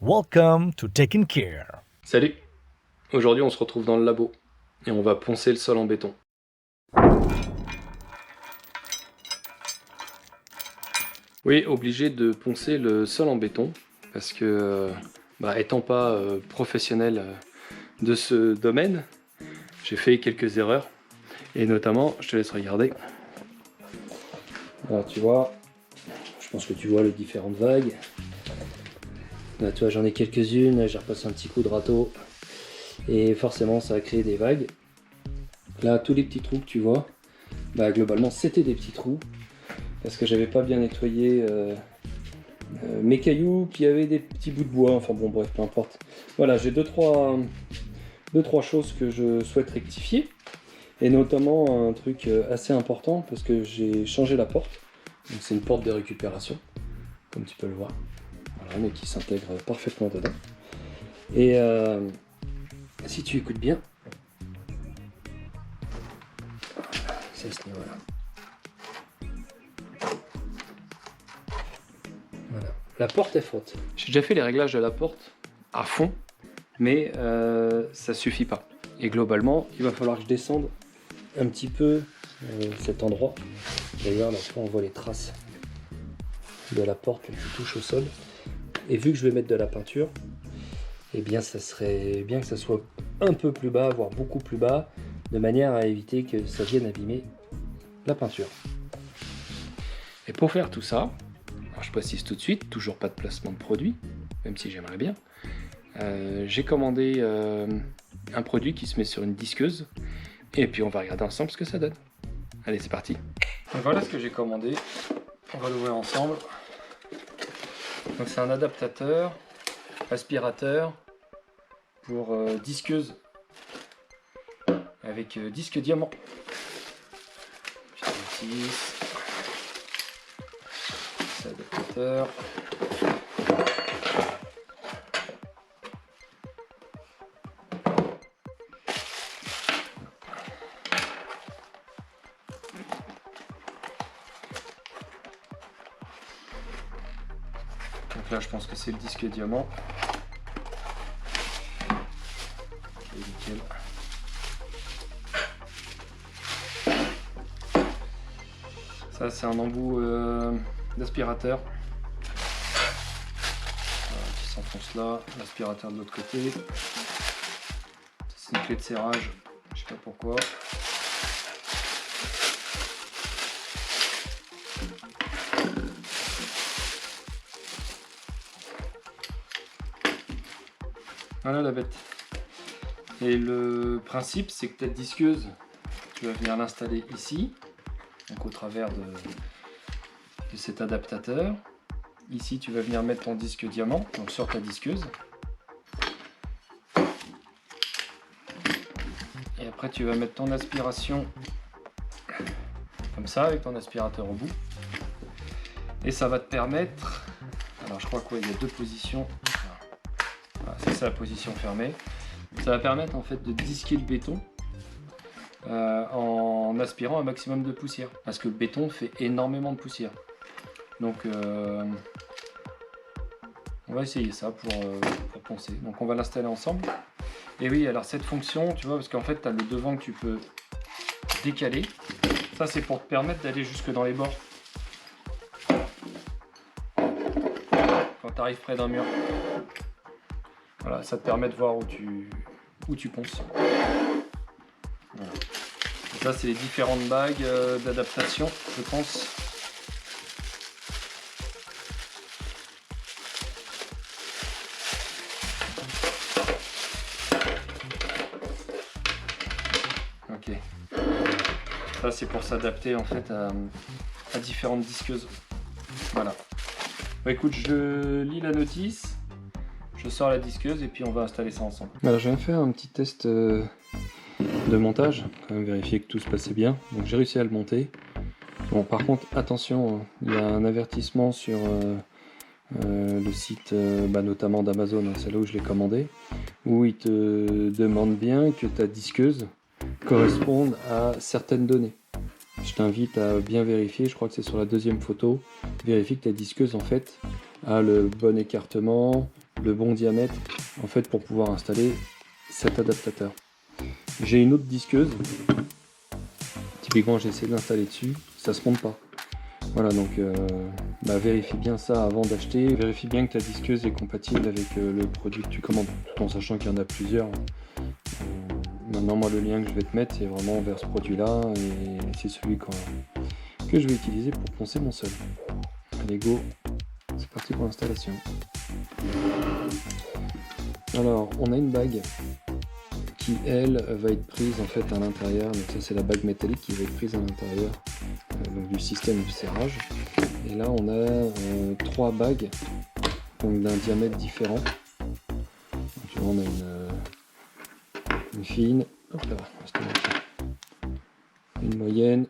Welcome to Taking Care. Salut! Aujourd'hui on se retrouve dans le labo et on va poncer le sol en béton. Oui, obligé de poncer le sol en béton parce que, étant pas professionnel de ce domaine, j'ai fait quelques erreurs et notamment, je te laisse regarder. Alors tu vois, je pense que tu vois les différentes vagues. Là tu vois, j'en ai quelques-unes, j'ai repassé un petit coup de râteau et forcément ça a créé des vagues. Là tous les petits trous que tu vois, globalement c'était des petits trous parce que j'avais pas bien nettoyé mes cailloux, puis il y avait des petits bouts de bois, enfin bon bref, peu importe. Voilà, j'ai deux trois choses que je souhaite rectifier, et notamment un truc assez important parce que j'ai changé la porte. Donc c'est une porte de récupération, comme tu peux le voir, voilà, mais qui s'intègre parfaitement dedans. Et si tu écoutes bien, c'est à ce niveau-là. Voilà. La porte est forte. J'ai déjà fait les réglages de la porte à fond, mais ça suffit pas. Et globalement, il va falloir que je descende un petit peu cet endroit. D'ailleurs, là, on voit les traces de la porte qui touche au sol. Et vu que je vais mettre de la peinture, eh bien, ça serait bien que ça soit un peu plus bas, voire beaucoup plus bas, de manière à éviter que ça vienne abîmer la peinture. Et pour faire tout ça, alors je précise tout de suite, toujours pas de placement de produit, même si j'aimerais bien. J'ai commandé un produit qui se met sur une disqueuse, et puis on va regarder ensemble ce que ça donne. Allez, c'est parti. Donc voilà ce que j'ai commandé, on va l'ouvrir ensemble. Donc c'est un adaptateur, aspirateur pour disqueuse, avec disque diamant. C'est adaptateur. Donc là je pense que c'est le disque diamant. Et nickel. Ça c'est un embout d'aspirateur qui s'enfonce là, l'aspirateur de l'autre côté. C'est une clé de serrage, je sais pas pourquoi. Voilà la bête. Et le principe c'est que ta disqueuse, tu vas venir l'installer ici, donc au travers de cet adaptateur. Ici tu vas venir mettre ton disque diamant, donc sur ta disqueuse. Et après tu vas mettre ton aspiration comme ça, avec ton aspirateur au bout. Et ça va te permettre, alors je crois qu'il y a deux positions. Voilà, c'est la position fermée. Ça va permettre en fait de disquer le béton en aspirant un maximum de poussière, parce que le béton fait énormément de poussière. Donc on va essayer ça pour poncer. Donc on va l'installer ensemble. Et oui, alors cette fonction, tu vois, parce qu'en fait tu as le devant que tu peux décaler. Ça c'est pour te permettre d'aller jusque dans les bords. Quand tu arrives près d'un mur. Voilà, ça te permet de voir où tu ponces. Voilà. Et ça c'est les différentes bagues d'adaptation, je pense. Ok. Ça c'est pour s'adapter en fait à différentes disqueuses. Voilà. Bah écoute, je lis la notice, je sors la disqueuse et puis on va installer ça ensemble. Voilà, je viens de faire un petit test de montage, quand même vérifier que tout se passait bien. Donc j'ai réussi à le monter. Bon, par contre, attention, il y a un avertissement sur le site, notamment d'Amazon, hein, c'est là où je l'ai commandé, où il te demande bien que ta disqueuse corresponde à certaines données. Je t'invite à bien vérifier, je crois que c'est sur la deuxième photo, vérifie que ta disqueuse en fait a le bon écartement, le bon diamètre en fait pour pouvoir installer cet adaptateur. J'ai une autre disqueuse, typiquement j'ai essayé de l'installer dessus, ça se monte pas. Voilà, donc vérifie bien ça avant d'acheter, vérifie bien que ta disqueuse est compatible avec le produit que tu commandes, tout en sachant qu'il y en a plusieurs. Maintenant moi le lien que je vais te mettre c'est vraiment vers ce produit là et c'est celui que je vais utiliser pour poncer mon sol. Allez go, c'est parti pour l'installation. Alors on a une bague qui elle va être prise en fait à l'intérieur, donc ça c'est la bague métallique qui va être prise à l'intérieur du système de serrage. Et là on a 3 bagues donc d'un diamètre différent. Donc, tu vois, on a une fine, hop là, une moyenne,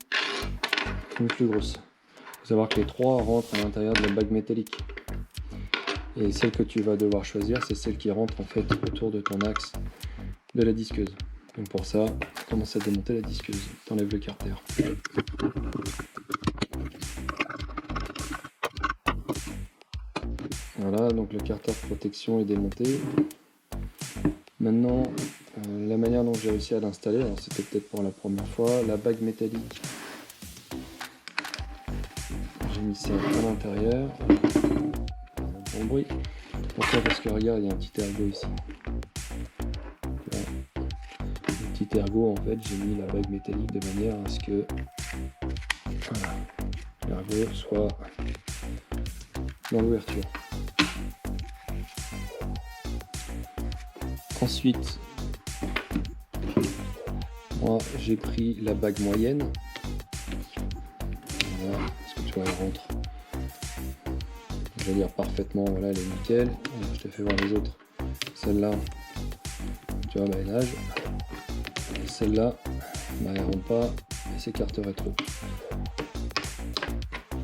une plus grosse. Il faut savoir que les 3 rentrent à l'intérieur de la bague métallique. Et celle que tu vas devoir choisir, c'est celle qui rentre en fait autour de ton axe de la disqueuse. Donc pour ça, tu commences à démonter la disqueuse. Tu enlèves le carter. Voilà, donc le carter de protection est démonté. Maintenant, la manière dont j'ai réussi à l'installer, alors c'était peut-être pour la première fois, la bague métallique. J'ai mis ça à l'intérieur. Bon bruit. Pourquoi? Parce que regarde, il y a un petit ergot ici. Un petit ergot, en fait, j'ai mis la bague métallique de manière à ce que l'ergot soit dans l'ouverture. Ensuite, moi j'ai pris la bague moyenne. Voilà, parce que tu vois, elle rentre. Je vais dire parfaitement, voilà, elle est nickel. Alors, je te fais voir les autres. Celle-là, tu vois, elle nage. Et celle-là, elle rentre pas et s'écarte rétro.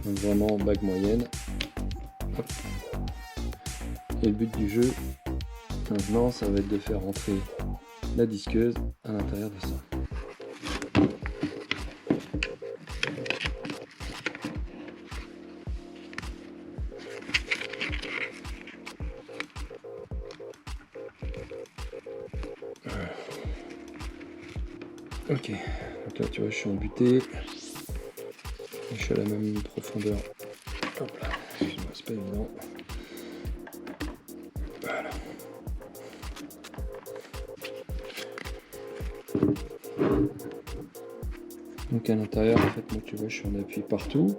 Donc vraiment bague moyenne. Hop. Et le but du jeu, maintenant, ça va être de faire rentrer la disqueuse à l'intérieur de ça. Ok, donc là tu vois je suis embuté, je suis à la même profondeur. Hop là, excuse-moi, c'est pas évident. Voilà. Donc à l'intérieur, en fait, moi tu vois je suis en appui partout.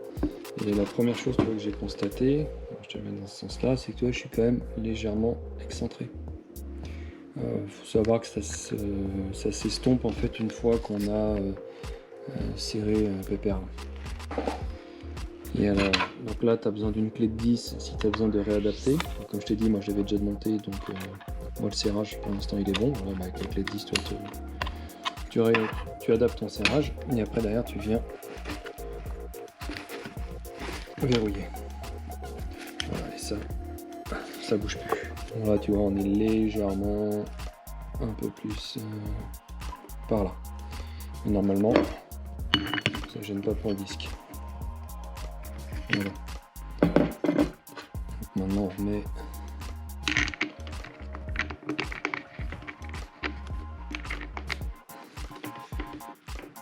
Et la première chose que j'ai constaté, je te le mets dans ce sens-là, c'est que tu vois je suis quand même légèrement excentré. Faut savoir que ça s'estompe en fait une fois qu'on a serré un pépère. Et alors, donc là tu as besoin d'une clé de 10 si tu as besoin de réadapter. Donc, comme je t'ai dit, moi je l'avais déjà démonté, donc moi le serrage pour l'instant il est bon. Voilà, avec la clé de 10, toi, tu adaptes ton serrage et après derrière tu viens verrouiller. Voilà, et ça bouge plus. Là tu vois on est légèrement un peu plus par là. Et normalement ça gêne pas pour le disque. Voilà. Donc maintenant on remet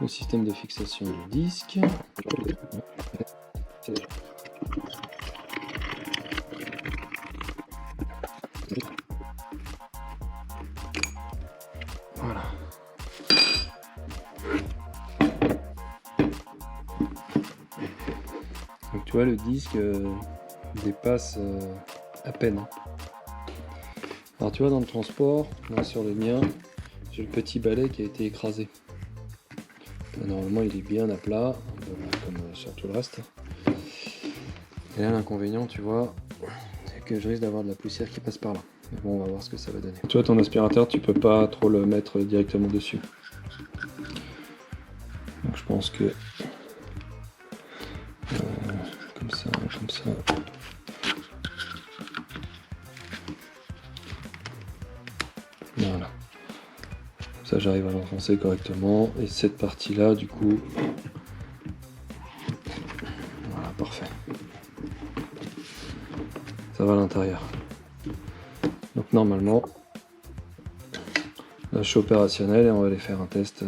le système de fixation du disque. Voilà. Donc tu vois le disque dépasse à peine. Alors tu vois dans le transport, là sur le mien, j'ai le petit balai qui a été écrasé. Normalement il est bien à plat, comme sur tout le reste. Et là l'inconvénient tu vois, c'est que je risque d'avoir de la poussière qui passe par là. Mais bon on va voir ce que ça va donner. Tu vois ton aspirateur tu peux pas trop le mettre directement dessus. Donc je pense que comme ça. Voilà. Ça j'arrive à l'enfoncer correctement. Et cette partie là du coup. Voilà, parfait. Ça va à l'intérieur. Donc normalement, là, je suis opérationnel et on va aller faire un test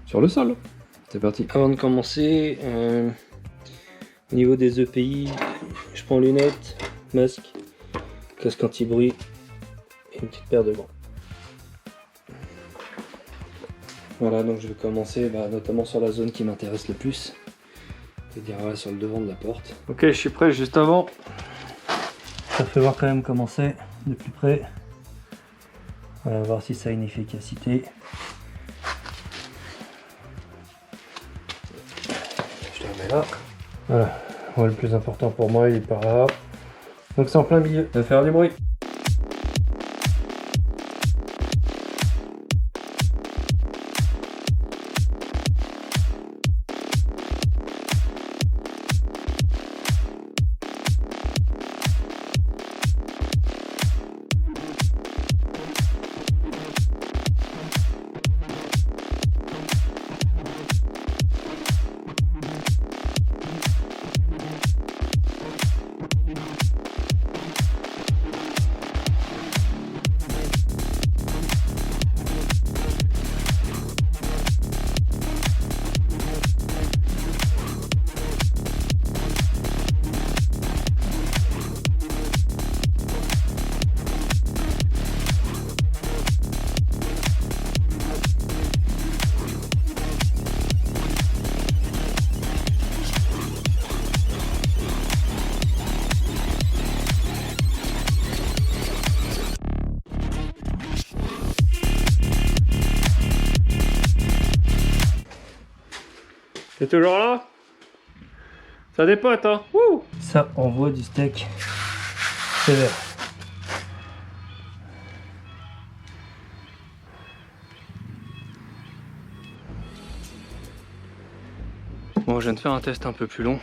sur le sol. C'est parti. Avant de commencer, au niveau des EPI, je prends lunettes, masque, casque anti-bruit et une petite paire de gants. Voilà, donc je vais commencer notamment sur la zone qui m'intéresse le plus, c'est-à-dire voilà, sur le devant de la porte. Ok, je suis prêt. Juste avant, ça fait voir quand même comment c'est de plus près. Voilà, voir si ça a une efficacité. Je le remets là. Voilà, ouais, le plus important pour moi il est par là. Donc c'est en plein milieu, ça va faire du bruit. T'es toujours là? Ça dépote, hein? Wouh! Ça envoie du steak sévère. Bon, je viens de faire un test un peu plus long.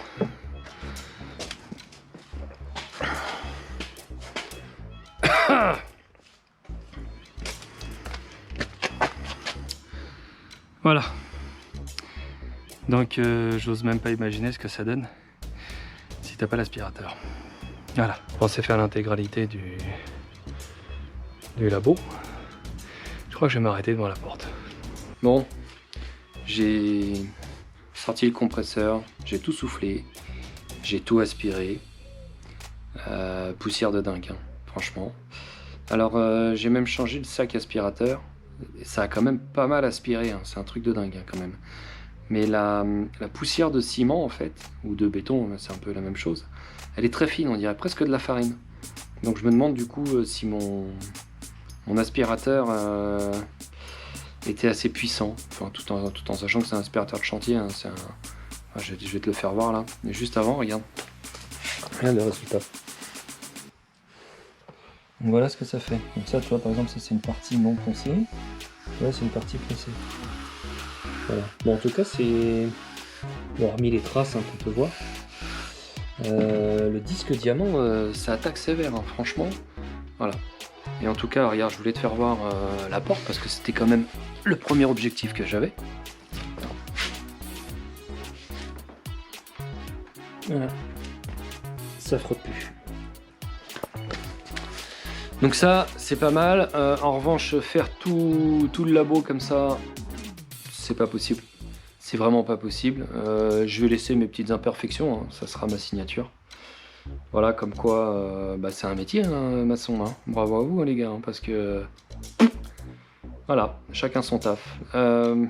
Voilà. Donc j'ose même pas imaginer ce que ça donne si t'as pas l'aspirateur. Voilà, je pensais faire l'intégralité du labo. Je crois que je vais m'arrêter devant la porte. Bon, j'ai sorti le compresseur, j'ai tout soufflé, j'ai tout aspiré. Poussière de dingue, hein, franchement. Alors j'ai même changé le sac aspirateur. Ça a quand même pas mal aspiré, hein, c'est un truc de dingue hein, quand même. Mais la poussière de ciment en fait, ou de béton, c'est un peu la même chose, elle est très fine, on dirait presque de la farine. Donc je me demande du coup si mon aspirateur était assez puissant, enfin, tout en sachant que c'est un aspirateur de chantier, hein, je vais te le faire voir là. Mais juste avant, regarde le résultat. Donc voilà ce que ça fait. Donc ça, tu vois, par exemple, ça c'est une partie non poncée, là c'est une partie poncée. Voilà. Bon, en tout cas, c'est... Bon, hormis les traces hein, qu'on peut voir, le disque diamant, ça attaque sévère, hein, franchement. Voilà. Et en tout cas, regarde, je voulais te faire voir la porte, parce que c'était quand même le premier objectif que j'avais. Voilà. Ça frotte plus. Donc ça, c'est pas mal. En revanche, faire tout le labo comme ça, c'est pas possible. C'est vraiment pas possible. Je vais laisser mes petites imperfections, hein, ça sera ma signature. Voilà, comme quoi, c'est un métier, hein, maçon. Hein. Bravo à vous, les gars, hein, parce que... Voilà, chacun son taf. On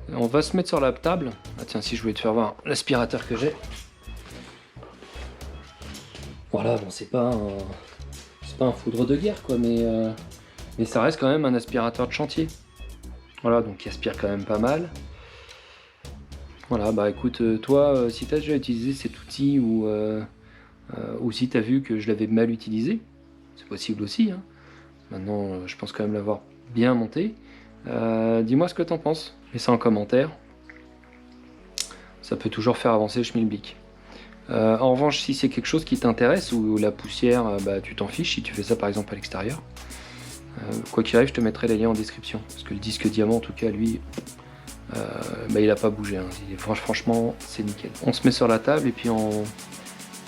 va se mettre sur la table. Ah tiens, si je voulais te faire voir l'aspirateur que j'ai. Voilà, bon, c'est pas un foudre de guerre, quoi, mais ça reste quand même un aspirateur de chantier. Voilà, donc il aspire quand même pas mal. Voilà, bah écoute, toi, si tu as déjà utilisé cet outil ou si tu as vu que je l'avais mal utilisé, c'est possible aussi. Hein. Maintenant, je pense quand même l'avoir bien monté. Dis-moi ce que tu en penses. Mets ça en commentaire. Ça peut toujours faire avancer le schmilblick. En revanche, si c'est quelque chose qui t'intéresse ou la poussière, tu t'en fiches si tu fais ça par exemple à l'extérieur. Quoi qu'il arrive, je te mettrai les liens en description. Parce que le disque diamant, en tout cas, lui, il a pas bougé. Hein. Franchement, c'est nickel. On se met sur la table et puis on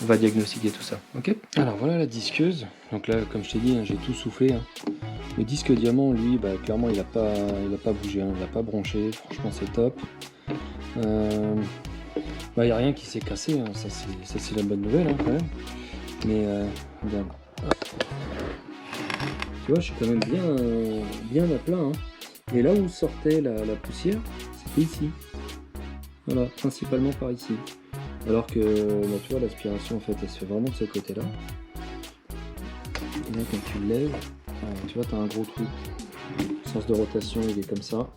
va diagnostiquer tout ça. Ok. Alors voilà la disqueuse. Donc là, comme je t'ai dit, hein, j'ai tout soufflé. Hein. Le disque diamant, lui, bah, clairement, il a pas bougé, hein, il n'a pas bronché. Franchement, c'est top. Bah, il n'y a rien qui s'est cassé. Hein. Ça, c'est la bonne nouvelle, hein, quand même. Mais regarde. Tu vois, je suis quand même bien à plat. Hein. Et là où sortait la poussière, c'était ici. Voilà, principalement par ici. Alors que, bah, tu vois, l'aspiration, en fait, elle se fait vraiment de ce côté-là. Et là, quand tu le lèves, tu vois, tu as un gros trou. Le sens de rotation, il est comme ça.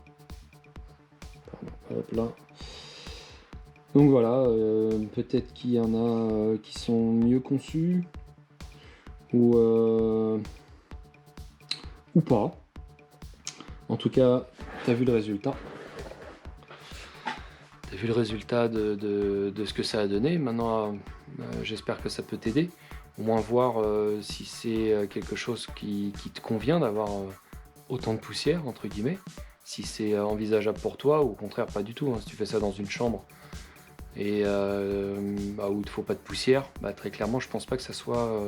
Hop là. Donc voilà, peut-être qu'il y en a qui sont mieux conçus. Ou pas. En tout cas, tu as vu le résultat. Tu as vu le résultat de ce que ça a donné. Maintenant, j'espère que ça peut t'aider. Au moins voir si c'est quelque chose qui te convient d'avoir autant de poussière, entre guillemets. Si c'est envisageable pour toi, ou au contraire pas du tout. Hein. Si tu fais ça dans une chambre et où il ne te faut pas de poussière, bah, très clairement, je pense pas que ça soit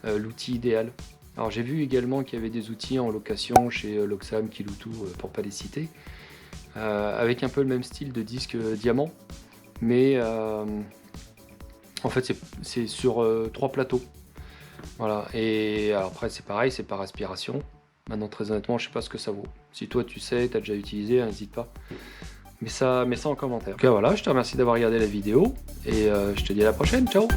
l'outil idéal. Alors j'ai vu également qu'il y avait des outils en location chez Loxam, Kiloutou, pour pas les citer, avec un peu le même style de disque diamant, mais en fait c'est sur 3 plateaux. Voilà, et alors après c'est pareil, c'est par aspiration. Maintenant très honnêtement, je sais pas ce que ça vaut. Si toi tu sais, tu as déjà utilisé, n'hésite pas. Mets ça en commentaire. En tout cas voilà, je te remercie d'avoir regardé la vidéo, et je te dis à la prochaine, ciao.